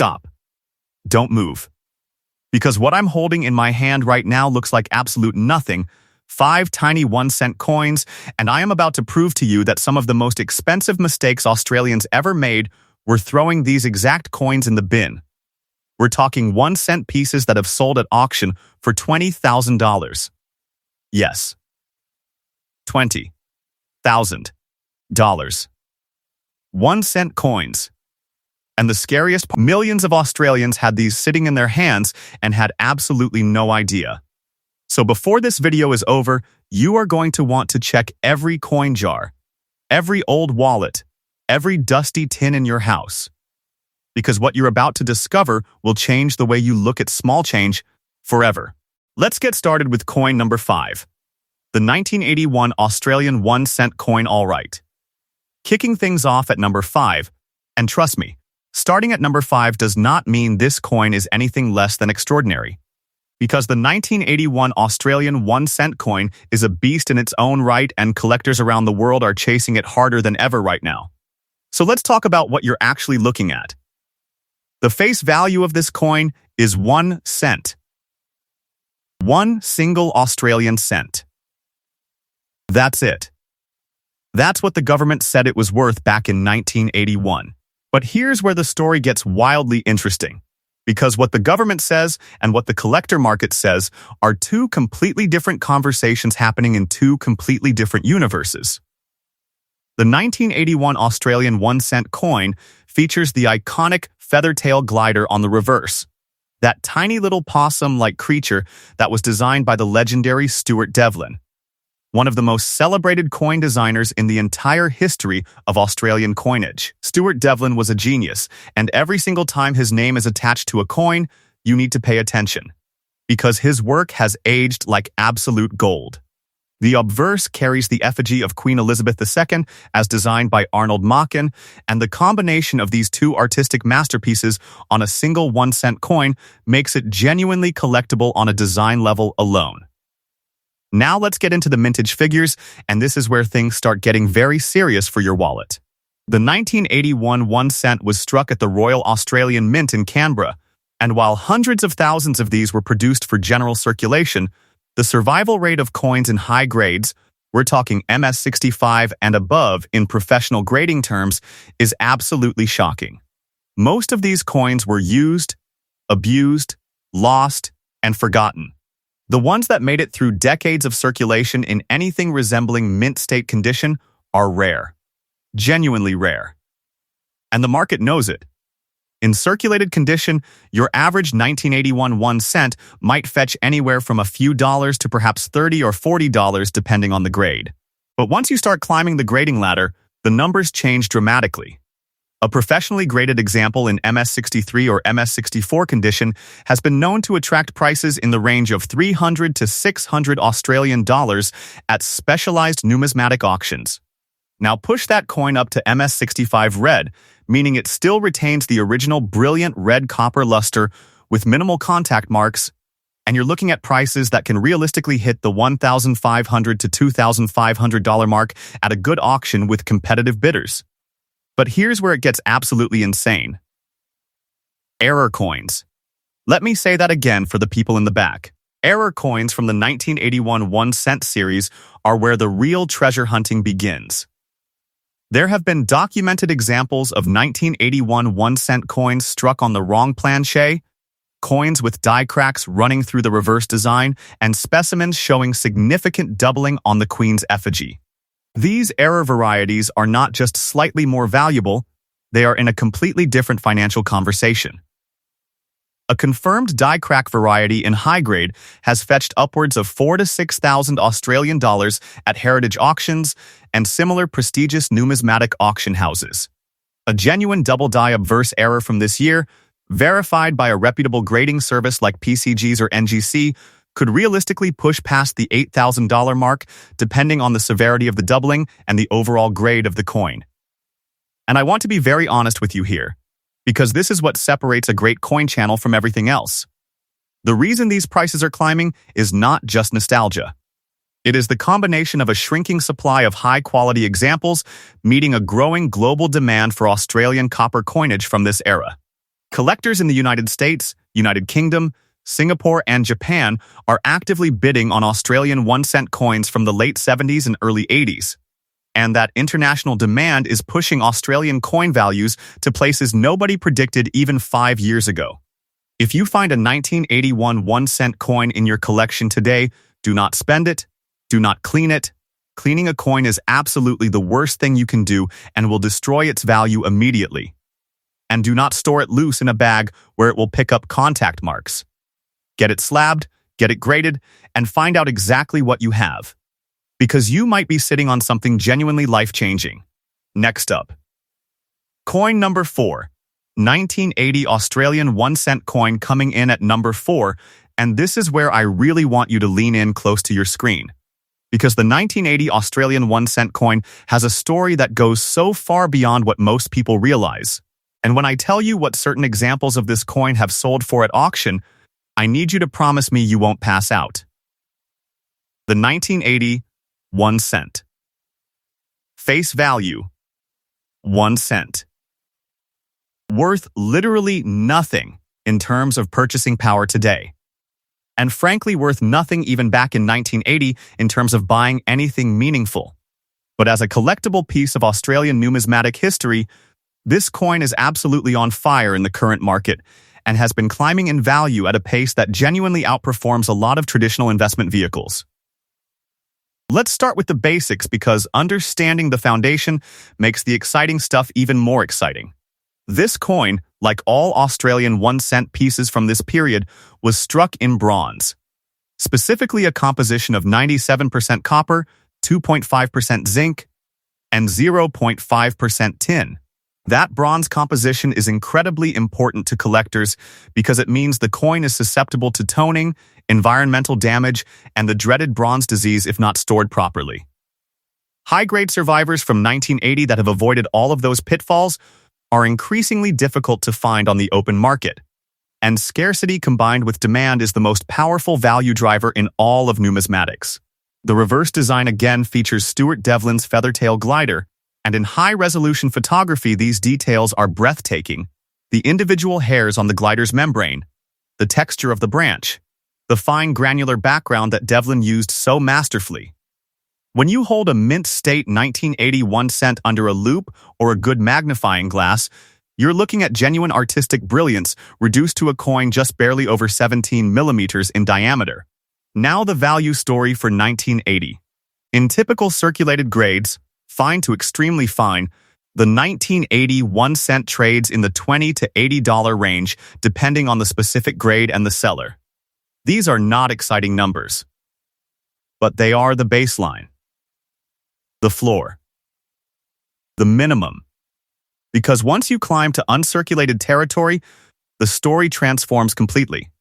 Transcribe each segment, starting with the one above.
Stop. Don't move. Because what I'm holding in my hand right now looks like absolute nothing, 5 tiny 1-cent coins, and I am about to prove to you that some of the most expensive mistakes Australians ever made were throwing these exact coins in the bin. We're talking 1-cent pieces that have sold at auction for $20,000. Yes. $20,000. 1-cent coins. And the scariest part, millions of Australians had these sitting in their hands and had absolutely no idea. So before this video is over, you are going to want to check every coin jar, every old wallet, every dusty tin in your house. Because what you're about to discover will change the way you look at small change forever. Let's get started with coin number 5. The 1981 Australian 1-cent coin all right. Kicking things off at number 5, and trust me, starting at number 5 does not mean this coin is anything less than extraordinary. Because the 1981 Australian 1-cent coin is a beast in its own right and collectors around the world are chasing it harder than ever right now. So let's talk about what you're actually looking at. The face value of this coin is 1 cent. 1 single Australian cent. That's it. That's what the government said it was worth back in 1981. But here's where the story gets wildly interesting. Because what the government says and what the collector market says are two completely different conversations happening in two completely different universes. The 1981 Australian 1-cent coin features the iconic feather-tail glider on the reverse. That tiny little possum-like creature that was designed by the legendary Stuart Devlin, one of the most celebrated coin designers in the entire history of Australian coinage. Stuart Devlin was a genius, and every single time his name is attached to a coin, you need to pay attention. Because his work has aged like absolute gold. The obverse carries the effigy of Queen Elizabeth II as designed by Arnold Machen, and the combination of these two artistic masterpieces on a single 1-cent coin makes it genuinely collectible on a design level alone. Now let's get into the mintage figures, and this is where things start getting very serious for your wallet. The 1981 1-cent was struck at the Royal Australian Mint in Canberra, and while hundreds of thousands of these were produced for general circulation, the survival rate of coins in high grades, we're talking MS65 and above in professional grading terms, is absolutely shocking. Most of these coins were used, abused, lost, and forgotten. The ones that made it through decades of circulation in anything resembling mint state condition are rare. Genuinely rare. And the market knows it. In circulated condition, your average 1981 1-cent might fetch anywhere from a few dollars to perhaps $30 or $40 depending on the grade. But once you start climbing the grading ladder, the numbers change dramatically. A professionally graded example in MS63 or MS64 condition has been known to attract prices in the range of $300 to $600 Australian dollars at specialized numismatic auctions. Now push that coin up to MS65 red, meaning it still retains the original brilliant red copper luster with minimal contact marks, and you're looking at prices that can realistically hit the $1,500 to $2,500 mark at a good auction with competitive bidders. But here's where it gets absolutely insane. Error coins. Let me say that again for the people in the back. Error coins from the 1981 1-cent series are where the real treasure hunting begins. There have been documented examples of 1981 1-cent coins struck on the wrong planche, coins with die cracks running through the reverse design, and specimens showing significant doubling on the Queen's effigy. These error varieties are not just slightly more valuable, they are in a completely different financial conversation. A confirmed die crack variety in high grade has fetched upwards of $4,000 to $6,000 Australian dollars at heritage auctions and similar prestigious numismatic auction houses. A genuine double die obverse error from this year, verified by a reputable grading service like PCGs or NGC, could realistically push past the $8,000 mark depending on the severity of the doubling and the overall grade of the coin. And I want to be very honest with you here, because this is what separates a great coin channel from everything else. The reason these prices are climbing is not just nostalgia. It is the combination of a shrinking supply of high-quality examples meeting a growing global demand for Australian copper coinage from this era. Collectors in the United States, United Kingdom, Singapore, and Japan are actively bidding on Australian 1-cent coins from the late 70s and early 80s. And that international demand is pushing Australian coin values to places nobody predicted even 5 years ago. If you find a 1981 1-cent coin in your collection today, do not spend it, do not clean it. Cleaning a coin is absolutely the worst thing you can do and will destroy its value immediately. And do not store it loose in a bag where it will pick up contact marks. Get it slabbed, get it graded, and find out exactly what you have. Because you might be sitting on something genuinely life-changing. Next up. Coin number 4. 1980 Australian 1-cent coin coming in at number 4, and this is where I really want you to lean in close to your screen. Because the 1980 Australian 1-cent coin has a story that goes so far beyond what most people realize. And when I tell you what certain examples of this coin have sold for at auction, I need you to promise me you won't pass out. The 1980 1 cent. Face value, 1 cent. Worth literally nothing in terms of purchasing power today. And frankly worth nothing even back in 1980 in terms of buying anything meaningful. But as a collectible piece of Australian numismatic history, this coin is absolutely on fire in the current market and has been climbing in value at a pace that genuinely outperforms a lot of traditional investment vehicles. Let's start with the basics because understanding the foundation makes the exciting stuff even more exciting. This coin, like all Australian 1-cent pieces from this period, was struck in bronze. Specifically a composition of 97% copper, 2.5% zinc, and 0.5% tin. That bronze composition is incredibly important to collectors because it means the coin is susceptible to toning, environmental damage, and the dreaded bronze disease if not stored properly. High-grade survivors from 1980 that have avoided all of those pitfalls are increasingly difficult to find on the open market, and scarcity combined with demand is the most powerful value driver in all of numismatics. The reverse design again features Stuart Devlin's Feathertail glider, and in high-resolution photography these details are breathtaking. The individual hairs on the glider's membrane, the texture of the branch, the fine granular background that Devlin used so masterfully. When you hold a mint-state 1980 1 cent under a loupe or a good magnifying glass, you're looking at genuine artistic brilliance reduced to a coin just barely over 17 millimeters in diameter. Now the value story for 1980. In typical circulated grades, fine to extremely fine, the 1980 1 cent trades in the $20 to $80 range depending on the specific grade and the seller. These are not exciting numbers, but they are the baseline. The floor. The minimum. Because once you climb to uncirculated territory, the story transforms completely.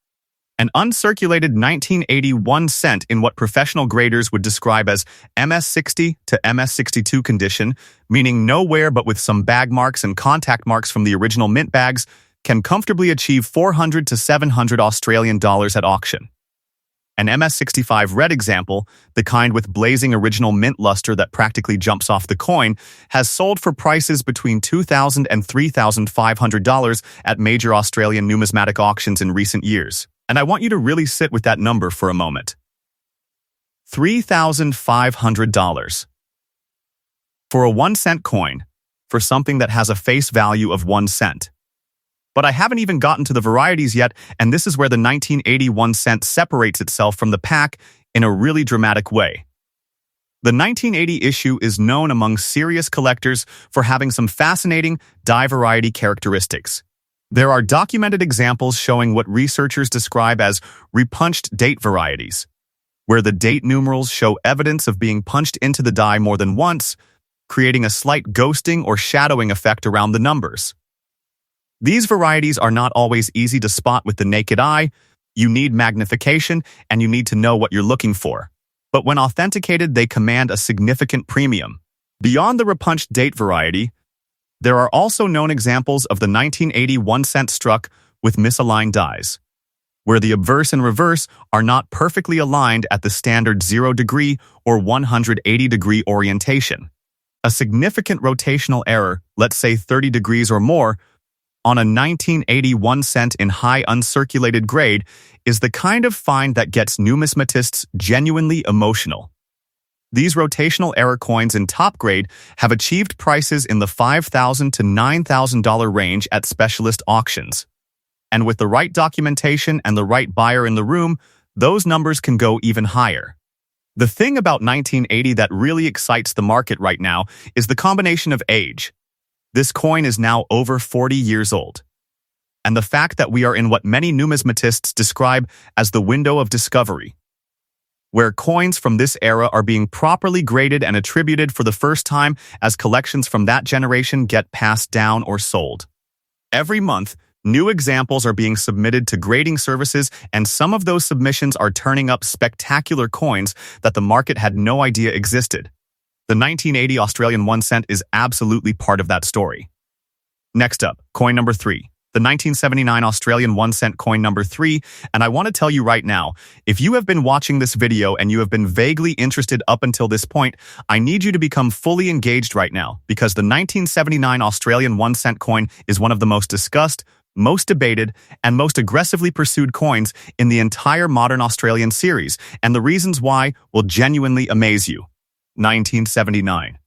An uncirculated 1980 1 cent in what professional graders would describe as MS60 to MS62 condition, meaning nowhere but with some bag marks and contact marks from the original mint bags, can comfortably achieve $400 to $700 Australian dollars at auction. An MS65 red example, the kind with blazing original mint luster that practically jumps off the coin, has sold for prices between $2,000 and $3,500 at major Australian numismatic auctions in recent years. And I want you to really sit with that number for a moment. $3,500. For a 1 cent coin, for something that has a face value of 1 cent. But I haven't even gotten to the varieties yet, and this is where the 1980 1 cent separates itself from the pack in a really dramatic way. The 1980 issue is known among serious collectors for having some fascinating die variety characteristics. There are documented examples showing what researchers describe as repunched date varieties, where the date numerals show evidence of being punched into the die more than once, creating a slight ghosting or shadowing effect around the numbers. These varieties are not always easy to spot with the naked eye. You need magnification and you need to know what you're looking for. But when authenticated, they command a significant premium. Beyond the repunched date variety, there are also known examples of the 1980 1 cent struck with misaligned dies, where the obverse and reverse are not perfectly aligned at the standard 0-degree or 180-degree orientation. A significant rotational error, let's say 30 degrees or more, on a 1981 cent in high uncirculated grade is the kind of find that gets numismatists genuinely emotional. These rotational error coins in top grade have achieved prices in the $5,000 to $9,000 range at specialist auctions. And with the right documentation and the right buyer in the room, those numbers can go even higher. The thing about 1980 that really excites the market right now is the combination of age. This coin is now over 40 years old. And the fact that we are in what many numismatists describe as the window of discovery, where coins from this era are being properly graded and attributed for the first time as collections from that generation get passed down or sold. Every month, new examples are being submitted to grading services, and some of those submissions are turning up spectacular coins that the market had no idea existed. The 1980 Australian 1 cent is absolutely part of that story. Next up, coin number 3. The 1979 Australian 1 cent coin number 3, and I want to tell you right now, if you have been watching this video and you have been vaguely interested up until this point, I need you to become fully engaged right now, because the 1979 Australian 1 cent coin is one of the most discussed, most debated, and most aggressively pursued coins in the entire modern Australian series, and the reasons why will genuinely amaze you. 1979.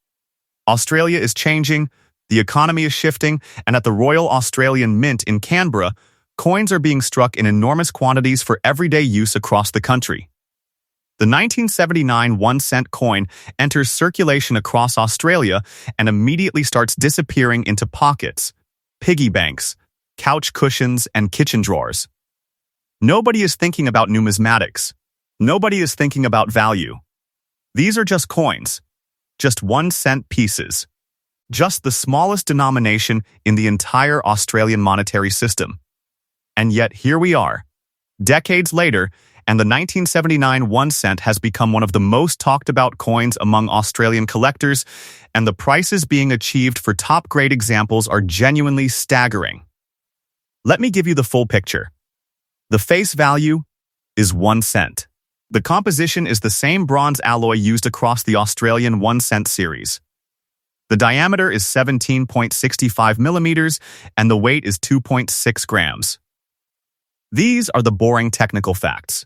Australia is changing, the economy is shifting, and at the Royal Australian Mint in Canberra, coins are being struck in enormous quantities for everyday use across the country. The 1979 1 cent coin enters circulation across Australia and immediately starts disappearing into pockets, piggy banks, couch cushions, and kitchen drawers. Nobody is thinking about numismatics. Nobody is thinking about value. These are just coins, just 1 cent pieces. Just the smallest denomination in the entire Australian monetary system. And yet here we are, decades later, and the 1979 1 cent has become one of the most talked about coins among Australian collectors, and the prices being achieved for top-grade examples are genuinely staggering. Let me give you the full picture. The face value is 1 cent. The composition is the same bronze alloy used across the Australian 1 cent series. The diameter is 17.65 millimeters, and the weight is 2.6 grams. These are the boring technical facts.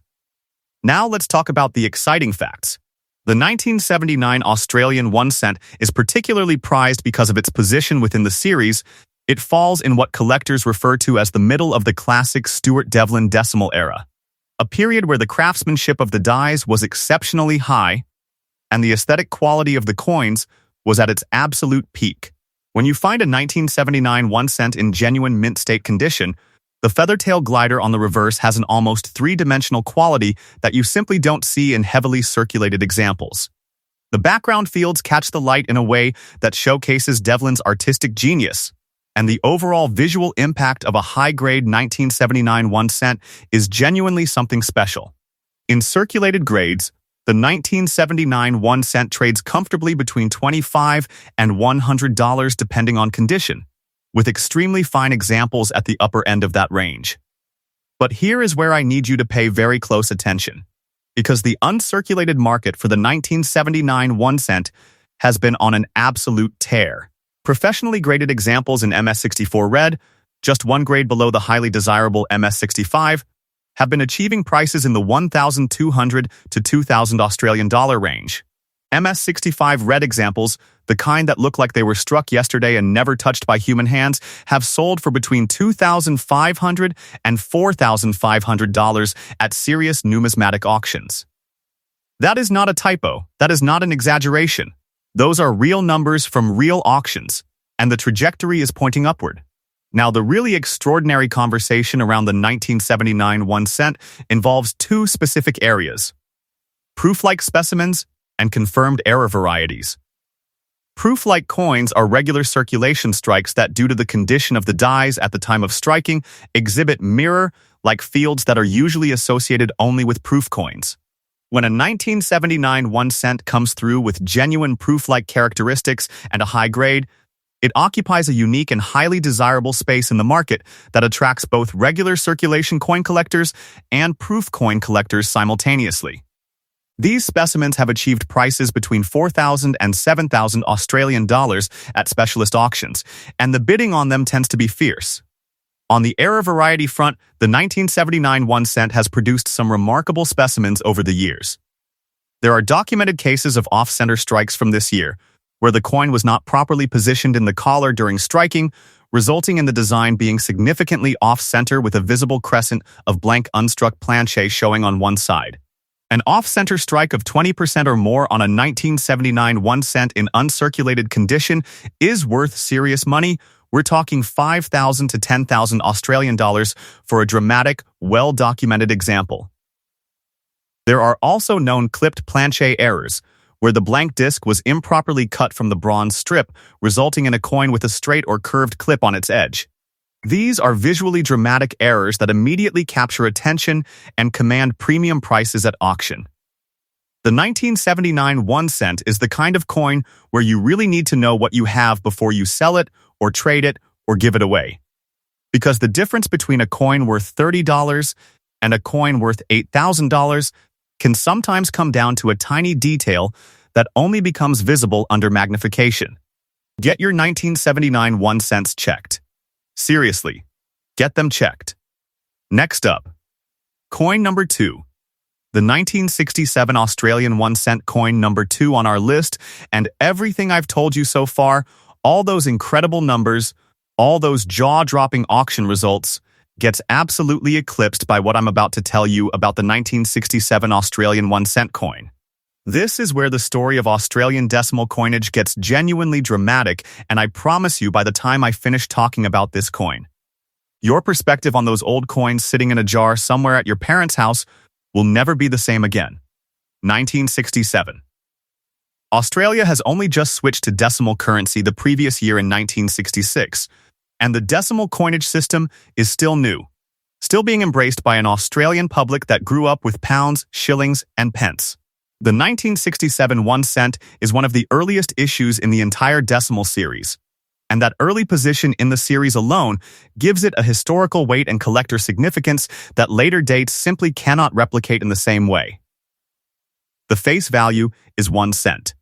Now let's talk about the exciting facts. The 1979 Australian 1 cent is particularly prized because of its position within the series. It falls in what collectors refer to as the middle of the classic Stuart Devlin decimal era, a period where the craftsmanship of the dies was exceptionally high, and the aesthetic quality of the coins was at its absolute peak. When you find a 1979 1 cent in genuine mint state condition, the feathertail glider on the reverse has an almost three-dimensional quality that you simply don't see in heavily circulated examples. The background fields catch the light in a way that showcases Devlin's artistic genius, and the overall visual impact of a high-grade 1979 1 cent is genuinely something special. In circulated grades, the 1979 1 cent trades comfortably between $25 and $100 depending on condition, with extremely fine examples at the upper end of that range. But here is where I need you to pay very close attention, because the uncirculated market for the 1979 1 cent has been on an absolute tear. Professionally graded examples in MS64 Red, just one grade below the highly desirable MS65, have been achieving prices in the 1,200 to 2,000 Australian dollar range. MS65 Red examples, the kind that look like they were struck yesterday and never touched by human hands, have sold for between $2,500 and $4,500 at serious numismatic auctions. That is not a typo. That is not an exaggeration. Those are real numbers from real auctions, and the trajectory is pointing upward. Now, the really extraordinary conversation around the 1979 1 cent involves two specific areas: proof-like specimens and confirmed error varieties. Proof-like coins are regular circulation strikes that, due to the condition of the dies at the time of striking, exhibit mirror-like fields that are usually associated only with proof coins. When a 1979 1 cent comes through with genuine proof-like characteristics and a high grade, it occupies a unique and highly desirable space in the market that attracts both regular circulation coin collectors and proof coin collectors simultaneously. These specimens have achieved prices between 4,000 and 7,000 Australian dollars at specialist auctions, and the bidding on them tends to be fierce. On the error variety front, the 1979 1 cent has produced some remarkable specimens over the years. There are documented cases of off-center strikes from this year, where the coin was not properly positioned in the collar during striking, resulting in the design being significantly off-center with a visible crescent of blank unstruck planche showing on one side. An off-center strike of 20% or more on a 1979 1 cent in uncirculated condition is worth serious money. We're talking 5,000 to 10,000 Australian dollars for a dramatic, well-documented example. There are also known clipped planche errors, where the blank disc was improperly cut from the bronze strip, resulting in a coin with a straight or curved clip on its edge. These are visually dramatic errors that immediately capture attention and command premium prices at auction. The 1979 1 cent is the kind of coin where you really need to know what you have before you sell it or trade it or give it away. Because the difference between a coin worth $30 and a coin worth $8,000 can sometimes come down to a tiny detail that only becomes visible under magnification. Get your 1979 1 cents checked. Seriously, get them checked. Next up, coin number 2. The 1967 Australian 1 cent coin number 2 on our list, and everything I've told you so far, all those incredible numbers, all those jaw-dropping auction results, gets absolutely eclipsed by what I'm about to tell you about the 1967 Australian 1 cent coin. This is where the story of Australian decimal coinage gets genuinely dramatic, and I promise you by the time I finish talking about this coin, your perspective on those old coins sitting in a jar somewhere at your parents' house will never be the same again. 1967. Australia has only just switched to decimal currency the previous year in 1966, and the decimal coinage system is still new, still being embraced by an Australian public that grew up with pounds, shillings, and pence. The 1967 1 cent is one of the earliest issues in the entire decimal series, and that early position in the series alone gives it a historical weight and collector significance that later dates simply cannot replicate in the same way. The face value is 1 cent.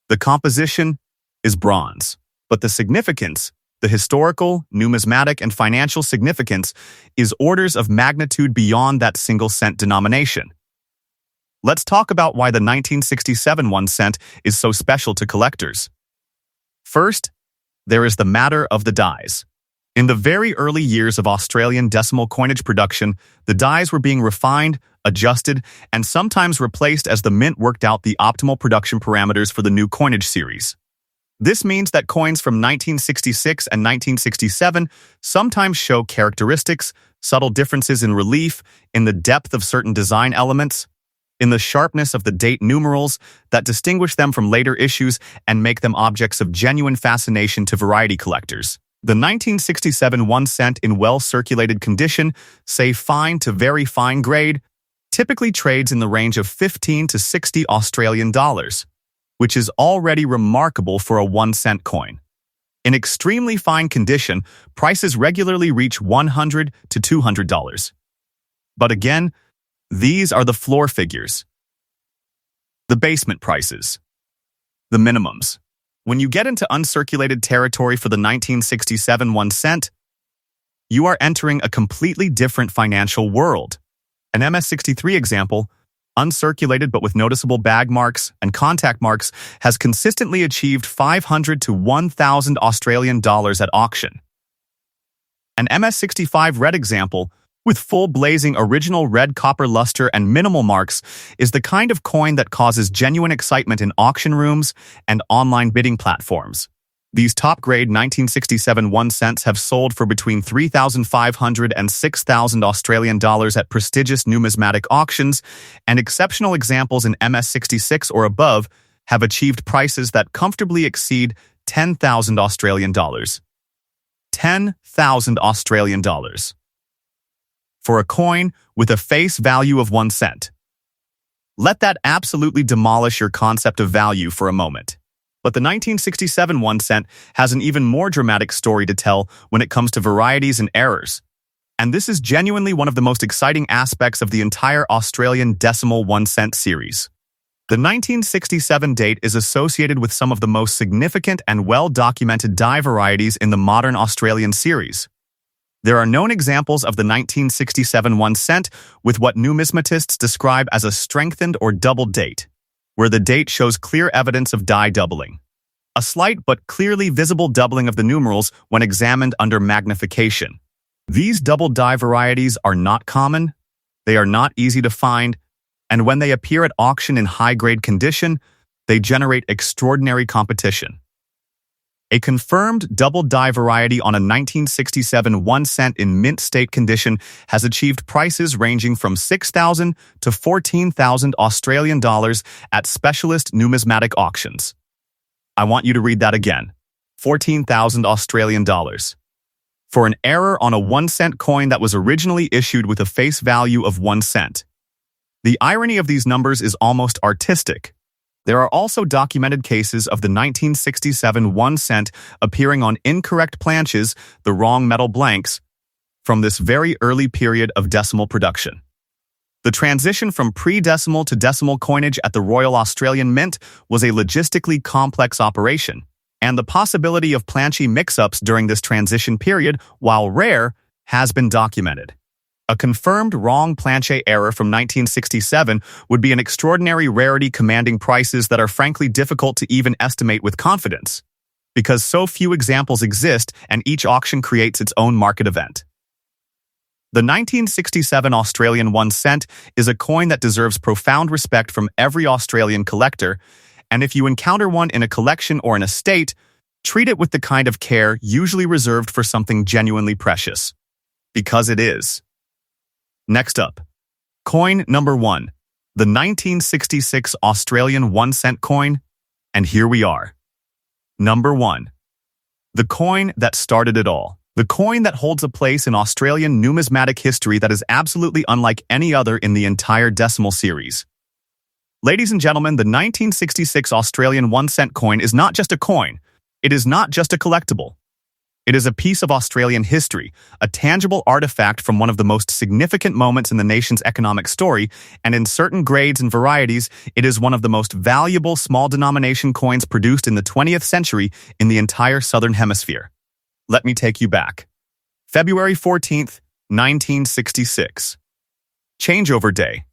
The composition is bronze, but the significance, the historical, numismatic, and financial significance, is orders of magnitude beyond that single cent denomination. Let's talk about why the 1967 1 cent is so special to collectors. First, there is the matter of the dies. In the very early years of Australian decimal coinage production, the dies were being refined, adjusted, and sometimes replaced as the mint worked out the optimal production parameters for the new coinage series. This means that coins from 1966 and 1967 sometimes show characteristics, subtle differences in relief, in the depth of certain design elements, in the sharpness of the date numerals that distinguish them from later issues and make them objects of genuine fascination to variety collectors. The 1967 1 cent in well-circulated condition, say fine to very fine grade, typically trades in the range of 15 to 60 Australian dollars, which is already remarkable for a 1 cent coin. In extremely fine condition, prices regularly reach $100 to $200. But again, these are the floor figures. The basement prices. The minimums. When you get into uncirculated territory for the 1967 1 cent, you are entering a completely different financial world. An MS-63 example, uncirculated but with noticeable bag marks and contact marks, has consistently achieved 500 to 1,000 Australian dollars at auction. An MS-65 red example, with full blazing original red copper luster and minimal marks, is the kind of coin that causes genuine excitement in auction rooms and online bidding platforms. These top-grade 1967 1 cents have sold for between 3,500 and 6,000 Australian dollars at prestigious numismatic auctions, and exceptional examples in MS-66 or above have achieved prices that comfortably exceed 10,000 Australian dollars. 10,000 Australian dollars. For a coin with a face value of 1 cent. Let that absolutely demolish your concept of value for a moment. But the 1967 1 cent has an even more dramatic story to tell when it comes to varieties and errors. And this is genuinely one of the most exciting aspects of the entire Australian decimal 1 cent series. The 1967 date is associated with some of the most significant and well-documented die varieties in the modern Australian series. There are known examples of the 1967 1 cent with what numismatists describe as a strengthened or doubled date, where the date shows clear evidence of die doubling. A slight but clearly visible doubling of the numerals when examined under magnification. These double die varieties are not common, they are not easy to find, and when they appear at auction in high-grade condition, they generate extraordinary competition. A confirmed double die variety on a 1967 1 cent in mint state condition has achieved prices ranging from 6,000 to 14,000 Australian dollars at specialist numismatic auctions. I want you to read that again. 14,000 Australian dollars. For an error on a 1 cent coin that was originally issued with a face value of 1 cent. The irony of these numbers is almost artistic. There are also documented cases of the 1967 1 cent appearing on incorrect planches, the wrong metal blanks, from this very early period of decimal production. The transition from pre-decimal to decimal coinage at the Royal Australian Mint was a logistically complex operation, and the possibility of planchy mix-ups during this transition period, while rare, has been documented. A confirmed wrong planche error from 1967 would be an extraordinary rarity commanding prices that are frankly difficult to even estimate with confidence, because so few examples exist and each auction creates its own market event. The 1967 Australian 1 cent is a coin that deserves profound respect from every Australian collector, and if you encounter one in a collection or an estate, treat it with the kind of care usually reserved for something genuinely precious. Because it is. Next up, coin number 1, the 1966 Australian 1 cent coin, and here we are. Number 1. The coin that started it all. The coin that holds a place in Australian numismatic history that is absolutely unlike any other in the entire decimal series. Ladies and gentlemen, the 1966 Australian 1 cent coin is not just a coin. It is not just a collectible. It is a piece of Australian history, a tangible artifact from one of the most significant moments in the nation's economic story, and in certain grades and varieties, it is one of the most valuable small-denomination coins produced in the 20th century in the entire Southern Hemisphere. Let me take you back. February 14th, 1966. Changeover Day.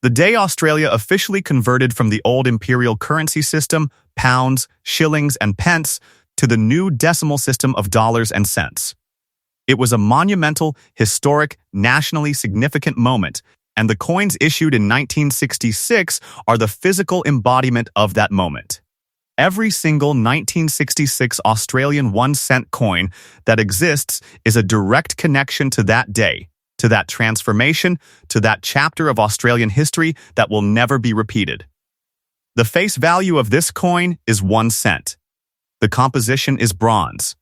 The day Australia officially converted from the old imperial currency system, pounds, shillings, and pence, to the new decimal system of dollars and cents. It was a monumental, historic, nationally significant moment, and the coins issued in 1966 are the physical embodiment of that moment. Every single 1966 Australian 1 cent coin that exists is a direct connection to that day, to that transformation, to that chapter of Australian history that will never be repeated. The face value of this coin is 1 cent. The composition is bronze.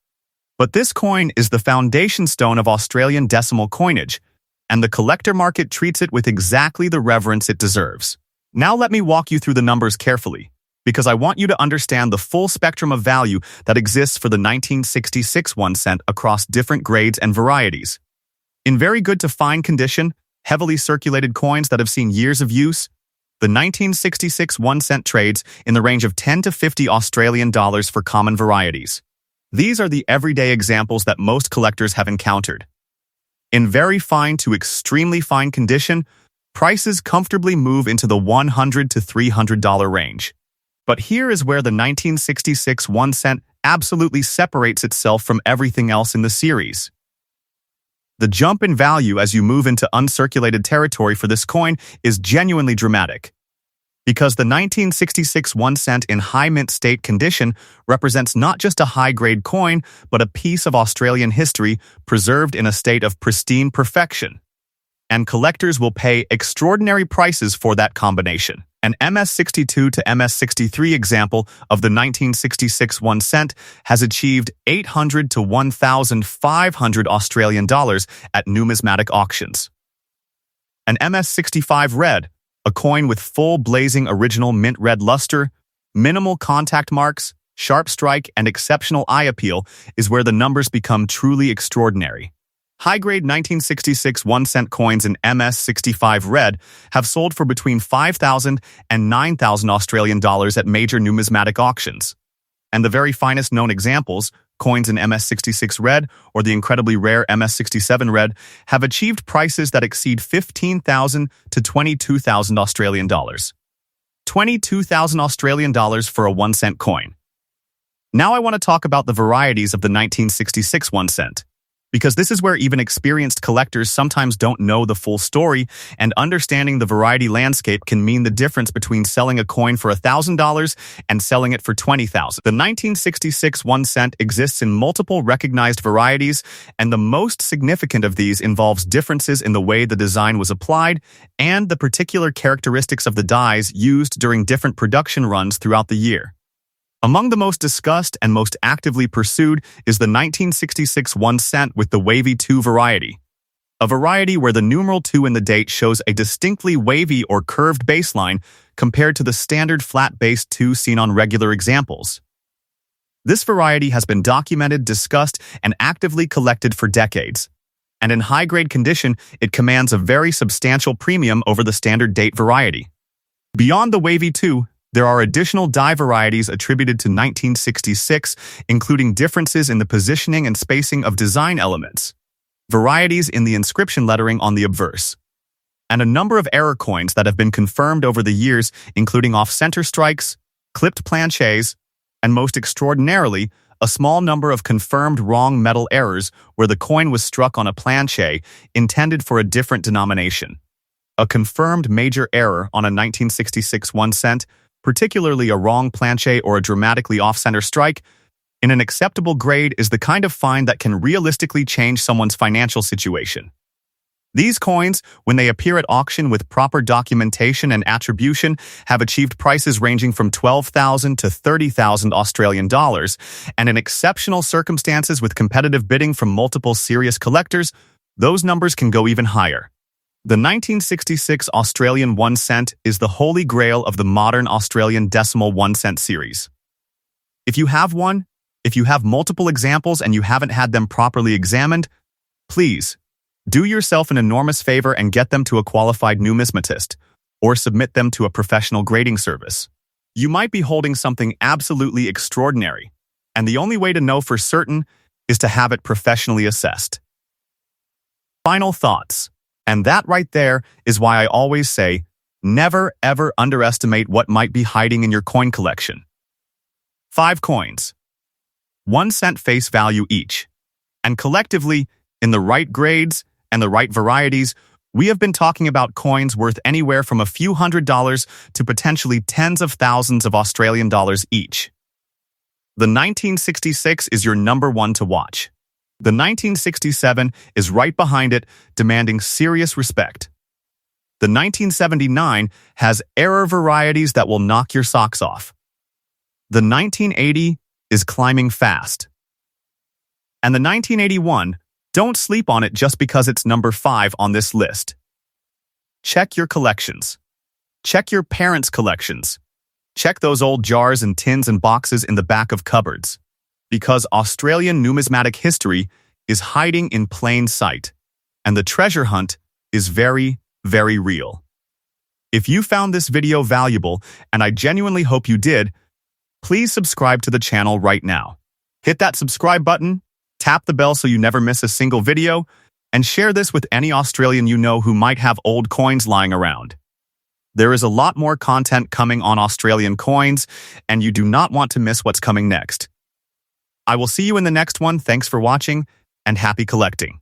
But this coin is the foundation stone of Australian decimal coinage, and the collector market treats it with exactly the reverence it deserves. Now let me walk you through the numbers carefully, because I want you to understand the full spectrum of value that exists for the 1966 1 cent across different grades and varieties. In very good to fine condition, heavily circulated coins that have seen years of use, the 1966 1 cent trades in the range of 10 to 50 Australian dollars for common varieties. These are the everyday examples that most collectors have encountered. In very fine to extremely fine condition, prices comfortably move into the $100 to $300 range. But here is where the 1966 1 cent absolutely separates itself from everything else in the series. The jump in value as you move into uncirculated territory for this coin is genuinely dramatic, because the 1966 1 cent in high mint state condition represents not just a high-grade coin, but a piece of Australian history preserved in a state of pristine perfection. And collectors will pay extraordinary prices for that combination. An MS62 to MS63 example of the 1966 1 cent has achieved 800 to 1,500 Australian dollars at numismatic auctions. An MS65 red, a coin with full blazing original mint red luster, minimal contact marks, sharp strike, and exceptional eye appeal, is where the numbers become truly extraordinary. High-grade 1966 1 cent coins in MS65 red have sold for between 5,000 and 9,000 Australian dollars at major numismatic auctions. And the very finest known examples, coins in MS66 Red or the incredibly rare MS67 Red have achieved prices that exceed 15,000 to 22,000 Australian dollars. 22,000 Australian dollars for a 1 cent coin. Now I want to talk about the varieties of the 1966 1 cent, because this is where even experienced collectors sometimes don't know the full story, and understanding the variety landscape can mean the difference between selling a coin for $1,000 and selling it for $20,000. The 1966 1 cent exists in multiple recognized varieties, and the most significant of these involves differences in the way the design was applied and the particular characteristics of the dies used during different production runs throughout the year. Among the most discussed and most actively pursued is the 1966 1 cent with the wavy 2 variety, a variety where the numeral 2 in the date shows a distinctly wavy or curved baseline compared to the standard flat-based 2 seen on regular examples. This variety has been documented, discussed, and actively collected for decades, and in high-grade condition, it commands a very substantial premium over the standard date variety. Beyond the wavy 2, there are additional die varieties attributed to 1966, including differences in the positioning and spacing of design elements, varieties in the inscription lettering on the obverse, and a number of error coins that have been confirmed over the years, including off-center strikes, clipped planchets, and most extraordinarily, a small number of confirmed wrong metal errors where the coin was struck on a planchet intended for a different denomination. A confirmed major error on a 1966 1 cent, particularly a wrong planchet or a dramatically off-center strike, in an acceptable grade is the kind of fine that can realistically change someone's financial situation. These coins, when they appear at auction with proper documentation and attribution, have achieved prices ranging from 12,000 to 30,000 Australian dollars, and in exceptional circumstances with competitive bidding from multiple serious collectors, those numbers can go even higher. The 1966 Australian 1 cent is the holy grail of the modern Australian decimal 1 cent series. If you have one, if you have multiple examples and you haven't had them properly examined, please do yourself an enormous favor and get them to a qualified numismatist, or submit them to a professional grading service. You might be holding something absolutely extraordinary, and the only way to know for certain is to have it professionally assessed. Final thoughts. And that right there is why I always say, never ever underestimate what might be hiding in your coin collection. 5 coins. 1 cent face value each. And collectively, in the right grades and the right varieties, we have been talking about coins worth anywhere from a few $100s to potentially tens of thousands of Australian dollars each. The 1966 is your number one to watch. The 1967 is right behind it, demanding serious respect. The 1979 has error varieties that will knock your socks off. The 1980 is climbing fast. And the 1981, don't sleep on it just because it's number 5 on this list. Check your collections. Check your parents' collections. Check those old jars and tins and boxes in the back of cupboards. Because Australian numismatic history is hiding in plain sight, and the treasure hunt is very, very real. If you found this video valuable, and I genuinely hope you did, please subscribe to the channel right now. Hit that subscribe button, tap the bell so you never miss a single video, and share this with any Australian you know who might have old coins lying around. There is a lot more content coming on Australian coins, and you do not want to miss what's coming next. I will see you in the next one. Thanks for watching, and happy collecting.